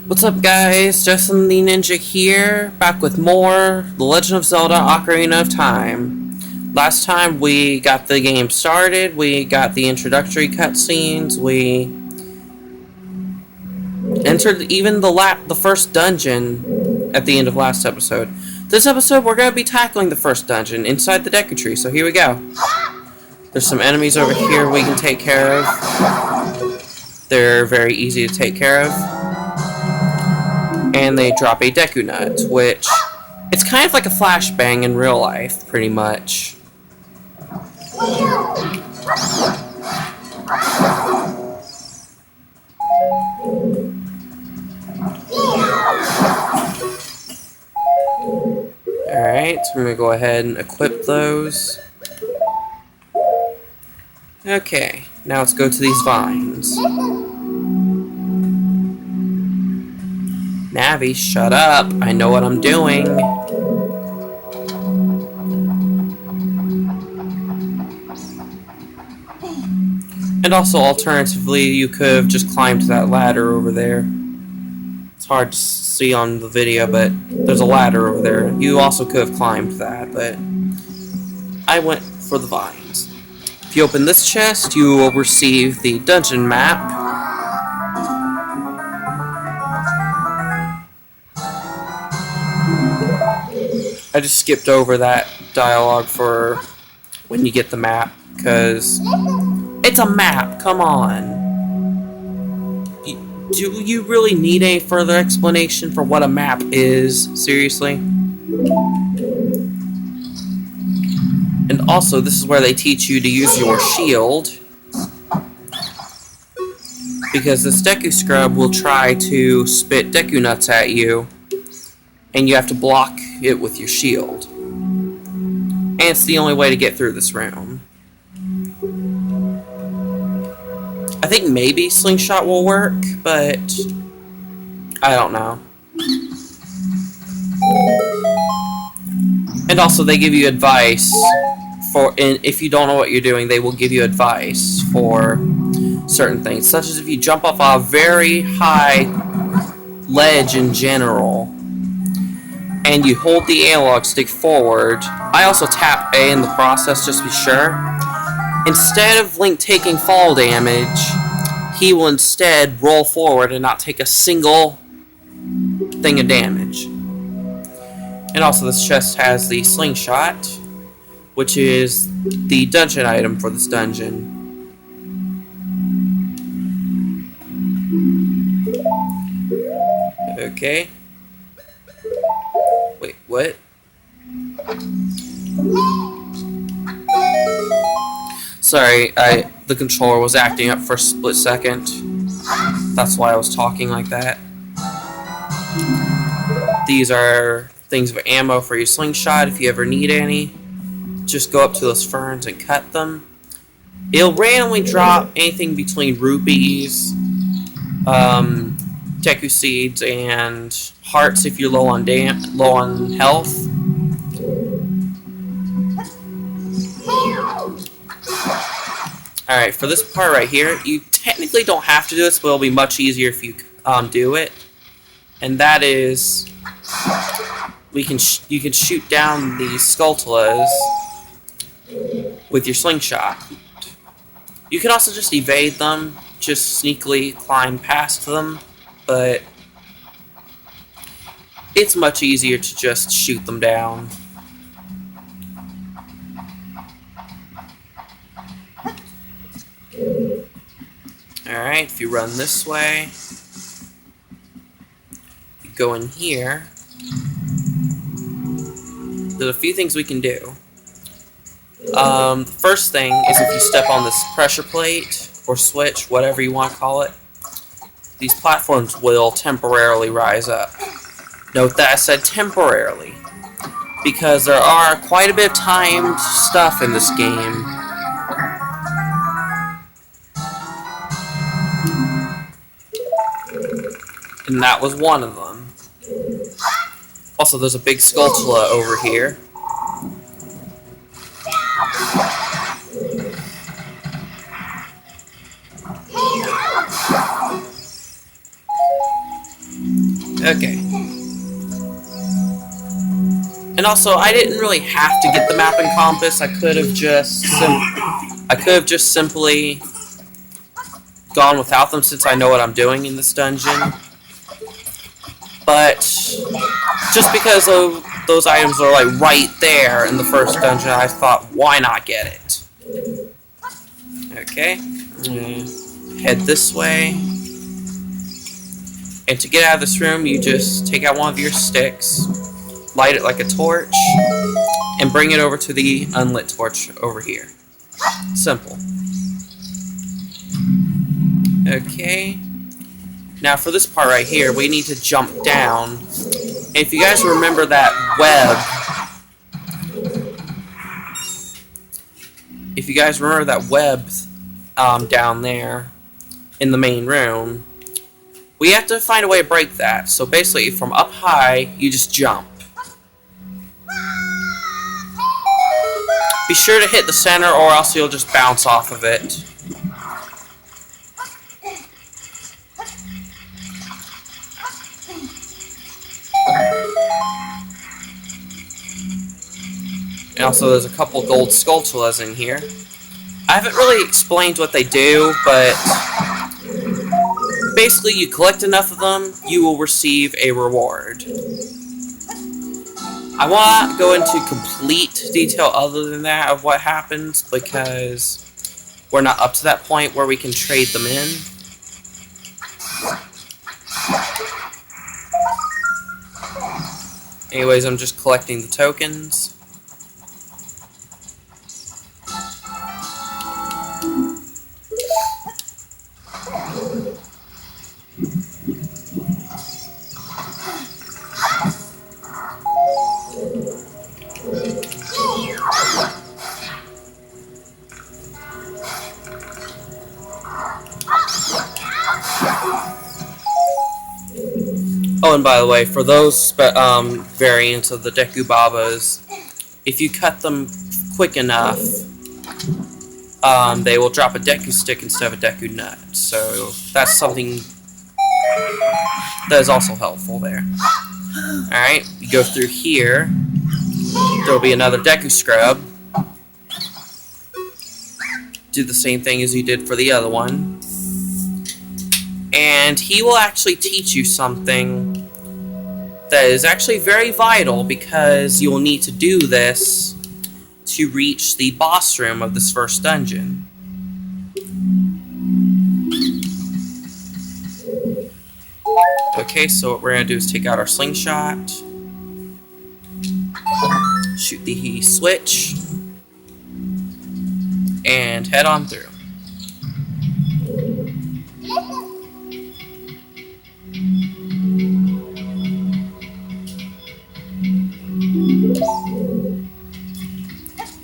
What's up, guys? Justin the Ninja here, back with more The Legend of Zelda Ocarina of Time. Last time we got the game started, we got the introductory cutscenes, we entered even the first dungeon at the end of last episode. This episode, we're going to be tackling the first dungeon inside the Deku Tree, so here we go. There's some enemies over here we can take care of. They're very easy to take care of. And they drop a Deku Nut, which it's kind of like a flashbang in real life, pretty much. Alright, so I'm going to go ahead and equip those. Okay, now let's go to these vines. Navi, shut up. I know what I'm doing. And also, alternatively, you could have just climbed that ladder over there. It's hard to see on the video, but there's a ladder over there. You also could have climbed that, but I went for the vines. If you open this chest, you will receive the dungeon map. I just skipped over that dialogue for when you get the map, because it's a map, come on. Do you really need any further explanation for what a map is? Seriously? And also, this is where they teach you to use your shield, because this Deku Scrub will try to spit Deku Nuts at you, and you have to block it with your shield. And it's the only way to get through this room. I think maybe Slingshot will work, but I don't know. And also they give you advice and if you don't know what you're doing, they will give you advice for certain things, such as if you jump off a very high ledge in general, and you hold the analog stick forward. I also tap A in the process just to be sure. Instead of Link taking fall damage, he will instead roll forward and not take a single thing of damage. And also this chest has the Slingshot, which is the dungeon item for this dungeon. Okay. Wait, what? Sorry, the controller was acting up for a split second. That's why I was talking like that. These are things of ammo for your Slingshot if you ever need any. Just go up to those ferns and cut them. It'll randomly drop anything between rupees, Deku Seeds, and hearts if you're low on health. Alright, for this part right here, you technically don't have to do this, but it'll be much easier if you do it. And that is, you can shoot down these Skulltulas with your Slingshot. You can also just evade them, just sneakily climb past them, but it's much easier to just shoot them down. Alright, if you run this way, you go in here, there's a few things we can do. The first thing is if you step on this pressure plate, or switch, whatever you want to call it, these platforms will temporarily rise up. Note that I said temporarily, because there are quite a bit of timed stuff in this game. And that was one of them. Also, there's a big Skulltula over here. Okay. And also, I didn't really have to get the map and compass. I could have just simply gone without them since I know what I'm doing in this dungeon. But just because of those items are like right there in the first dungeon, I thought, why not get it? Okay. Head this way. And to get out of this room, you just take out one of your sticks, light it like a torch, and bring it over to the unlit torch over here. Simple. Okay. Now for this part right here, we need to jump down. And if you guys remember that web, down there in the main room, we have to find a way to break that. So basically, from up high, you just jump. Be sure to hit the center or else you'll just bounce off of it. And also there's a couple gold skulltulas in here. I haven't really explained what they do, but basically you collect enough of them, you will receive a reward. I won't go into complete detail other than that of what happens, because we're not up to that point where we can trade them in. Anyways, I'm just collecting the tokens. Oh, and by the way, for those variants of the Deku Babas, if you cut them quick enough, they will drop a Deku stick instead of a Deku nut. So that's something that is also helpful there. Alright, you go through here. There will be another Deku scrub. Do the same thing as you did for the other one. And he will actually teach you something that is actually very vital, because you will need to do this to reach the boss room of this first dungeon. Okay, so what we're going to do is take out our slingshot, shoot the switch, and head on through.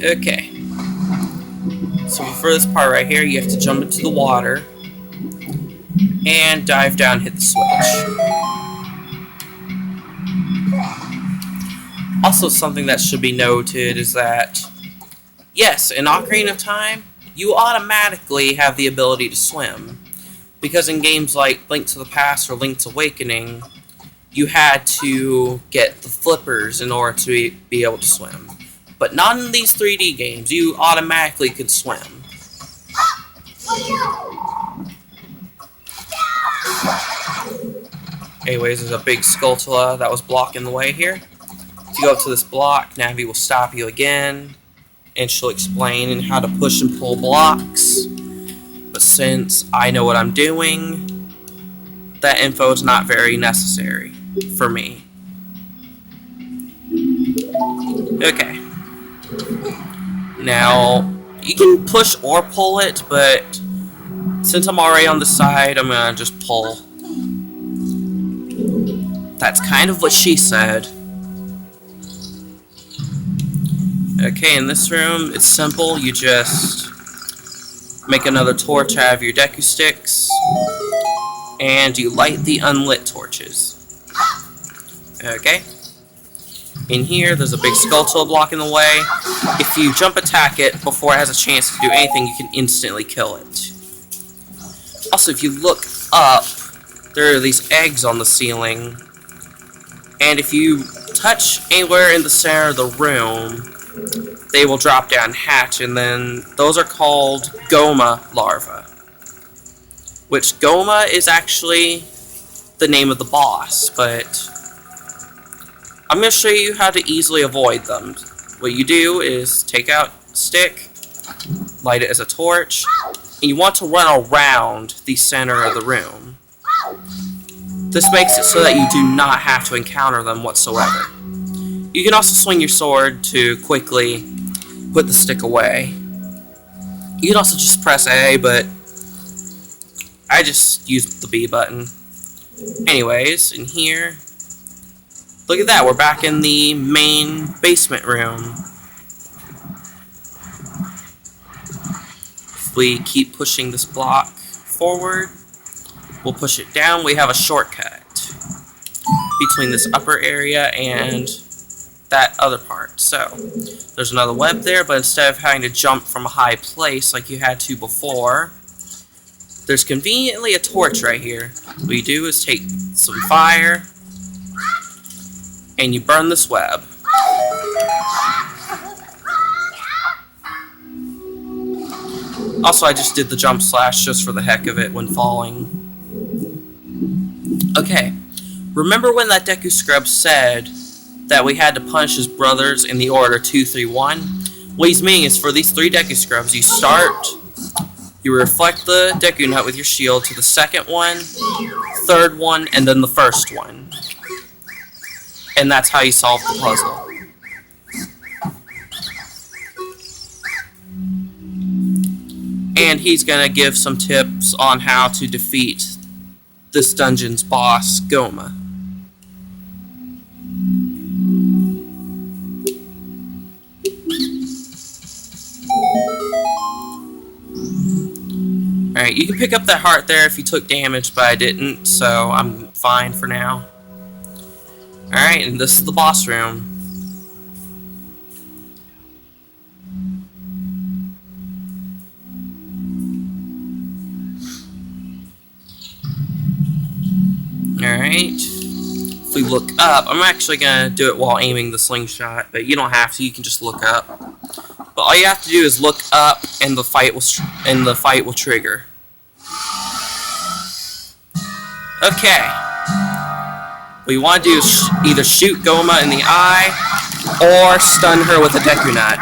Okay, so for this part right here, you have to jump into the water and dive down, hit the switch. Also, something that should be noted is that, yes, in Ocarina of Time, you automatically have the ability to swim, because in games like Link to the Past or Link's Awakening, you had to get the flippers in order to be able to swim. But not in these 3D games. You automatically can swim. Anyways, there's a big Skulltula that was blocking the way here. If you go up to this block, Navi will stop you again, and she'll explain how to push and pull blocks. But since I know what I'm doing, that info is not very necessary for me. Okay. Now, you can push or pull it, but since I'm already on the side, I'm gonna just pull. That's kind of what she said. Okay, in this room, it's simple. You just make another torch out of your Deku sticks, and you light the unlit torches. Okay. In here, there's a big Skulltula blocking the way. If you jump attack it before it has a chance to do anything, you can instantly kill it. Also, if you look up, there are these eggs on the ceiling And if you touch anywhere in the center of the room, they will drop down hatch, and then those are called Goma Larva. Which Goma is actually the name of the boss, but I'm going to show you how to easily avoid them. What you do is take out a stick, light it as a torch, and you want to run around the center of the room. This makes it so that you do not have to encounter them whatsoever. You can also swing your sword to quickly put the stick away. You can also just press A, but I just used the B button. Anyways, in here, look at that, we're back in the main basement room. If we keep pushing this block forward, we'll push it down. We have a shortcut between this upper area and that other part. So, there's another web there, but instead of having to jump from a high place like you had to before, there's conveniently a torch right here. What you do is take some fire, and you burn this web. Also, I just did the jump slash just for the heck of it when falling. Okay, remember when that Deku Scrub said that we had to punish his brothers in the order 2, 3, 1? What he's meaning is for these 3 Deku Scrubs, you start, you reflect the Deku Nut with your shield to the second one, third one, and then the first one. And that's how you solve the puzzle. And he's gonna give some tips on how to defeat this dungeon's boss, Goma. Alright, you can pick up that heart there if you took damage, but I didn't, so I'm fine for now. Alright, and this is the boss room. Alright, if we look up, I'm actually going to do it while aiming the slingshot, but you don't have to, you can just look up. But all you have to do is look up, and the fight will trigger. Okay. What you want to do is either shoot Goma in the eye, or stun her with a Deku Nut.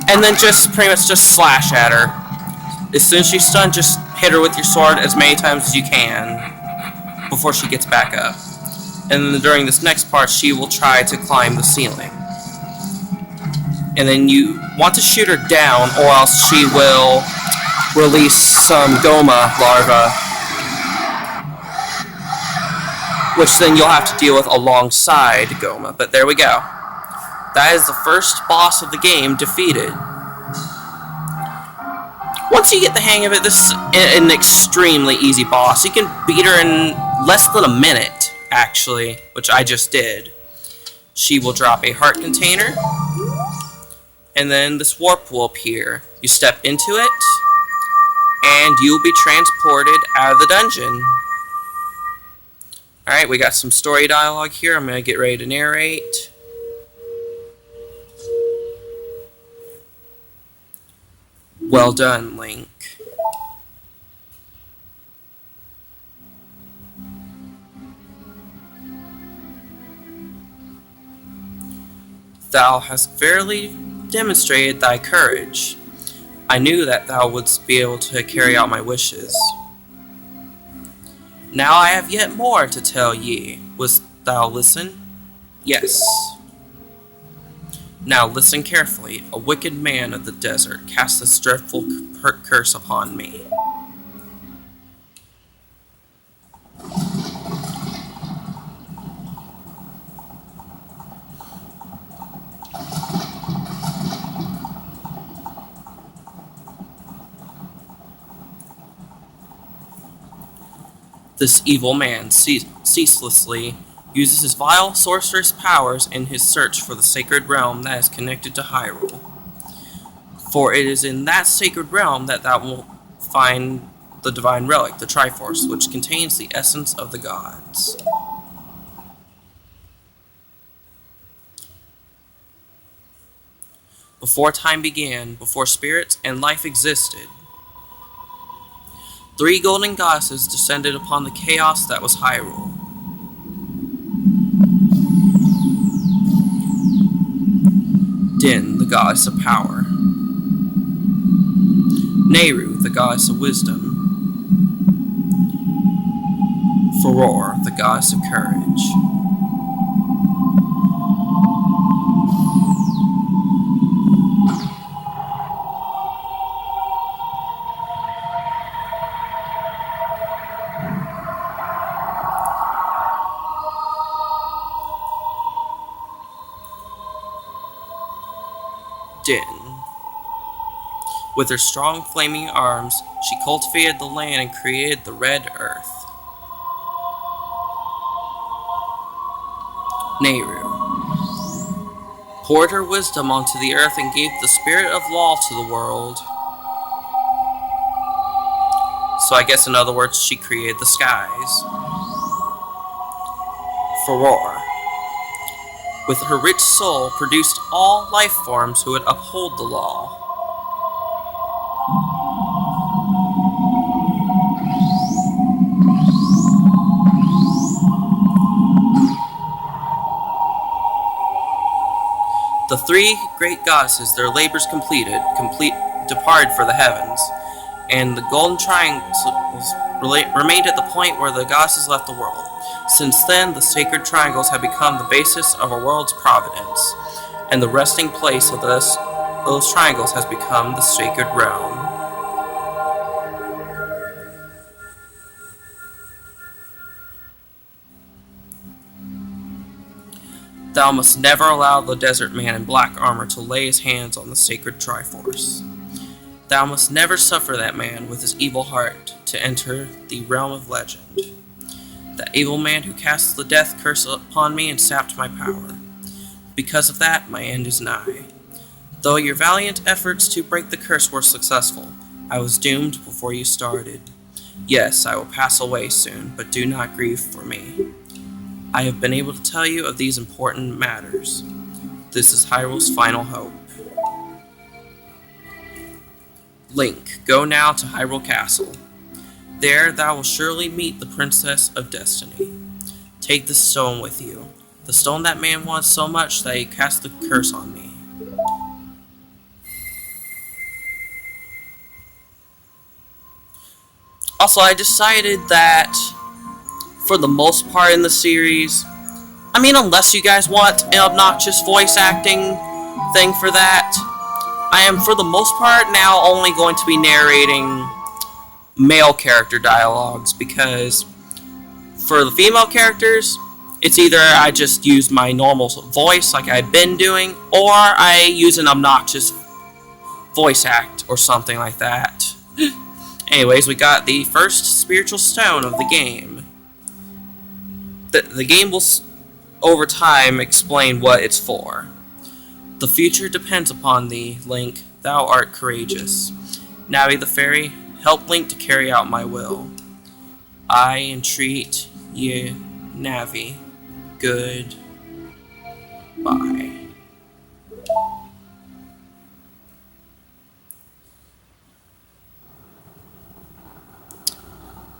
And then just pretty much just slash at her. As soon as she's stunned, just hit her with your sword as many times as you can before she gets back up. And then during this next part, she will try to climb the ceiling. And then you want to shoot her down, or else she will release some Goma Larva, which then you'll have to deal with alongside Goma. But there we go. That is the first boss of the game defeated. Once you get the hang of it, this is an extremely easy boss. You can beat her in less than a minute, actually, which I just did. She will drop a heart container, and then this warp will appear. You step into it, and you'll be transported out of the dungeon. Alright, we got some story dialogue here. I'm going to get ready to narrate. Well done, Link. Thou hast fairly demonstrated thy courage. I knew that thou wouldst be able to carry out my wishes. Now I have yet more to tell ye. Wouldst thou listen? Yes. Now listen carefully. A wicked man of the desert cast this dreadful curse upon me. This evil man ceaselessly uses his vile sorcerous powers in his search for the sacred realm that is connected to Hyrule. For it is in that sacred realm that thou wilt find the divine relic, the Triforce, which contains the essence of the gods. Before time began, before spirits and life existed, 3 golden goddesses descended upon the chaos that was Hyrule. Din, the goddess of power. Nehru, the goddess of wisdom. Furore, the goddess of courage. Din. With her strong flaming arms, she cultivated the land and created the Red Earth. Nehru poured her wisdom onto the earth and gave the spirit of law to the world. So I guess in other words, she created the skies. Furore, with her rich soul, produced all life forms who would uphold the law. The 3 great goddesses, their labors completed, departed for the heavens, and the golden triangles remained at the point where the goddesses left the world. Since then, the sacred triangles have become the basis of our world's providence, and the resting place of those triangles has become the sacred realm. Thou must never allow the desert man in black armor to lay his hands on the sacred Triforce. Thou must never suffer that man with his evil heart to enter the realm of legend. That evil man who cast the death curse upon me and sapped my power. Because of that, my end is nigh. Though your valiant efforts to break the curse were successful, I was doomed before you started. Yes, I will pass away soon, but do not grieve for me. I have been able to tell you of these important matters. This is Hyrule's final hope. Link, go now to Hyrule Castle. There thou wilt surely meet the Princess of Destiny. Take this stone with you, the stone that man wants so much that he cast the curse on me. Also, I decided that for the most part in the series, I mean, unless you guys want an obnoxious voice acting thing for that, I am for the most part now only going to be narrating male character dialogues, because for the female characters, it's either I just use my normal voice like I've been doing, or I use an obnoxious voice act or something like that. Anyways, we got the first spiritual stone of the game. The game will, over time, explain what it's for. The future depends upon thee, Link. Thou art courageous. Navi the fairy, help Link to carry out my will. I entreat ye, Navi. Good. Bye.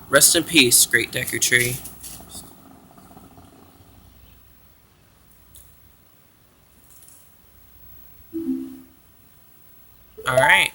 Rest in peace, great Deku Tree. Alright.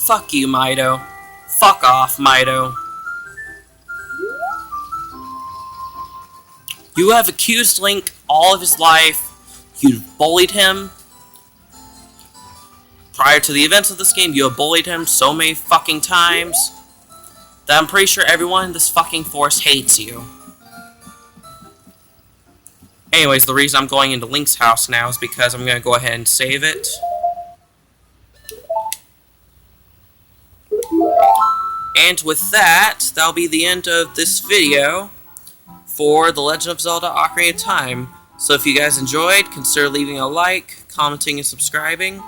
Fuck you, Mido. Fuck off, Mido. You have accused Link all of his life. You've bullied him. Prior to the events of this game, you have bullied him so many fucking times that I'm pretty sure everyone in this fucking forest hates you. Anyways, the reason I'm going into Link's house now is because I'm going to go ahead and save it. And with that, that'll be the end of this video for The Legend of Zelda Ocarina of Time. So if you guys enjoyed, consider leaving a like, commenting, and subscribing.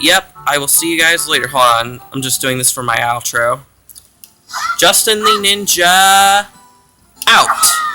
Yep, I will see you guys later. Hold on, I'm just doing this for my outro. Justin the Ninja, out!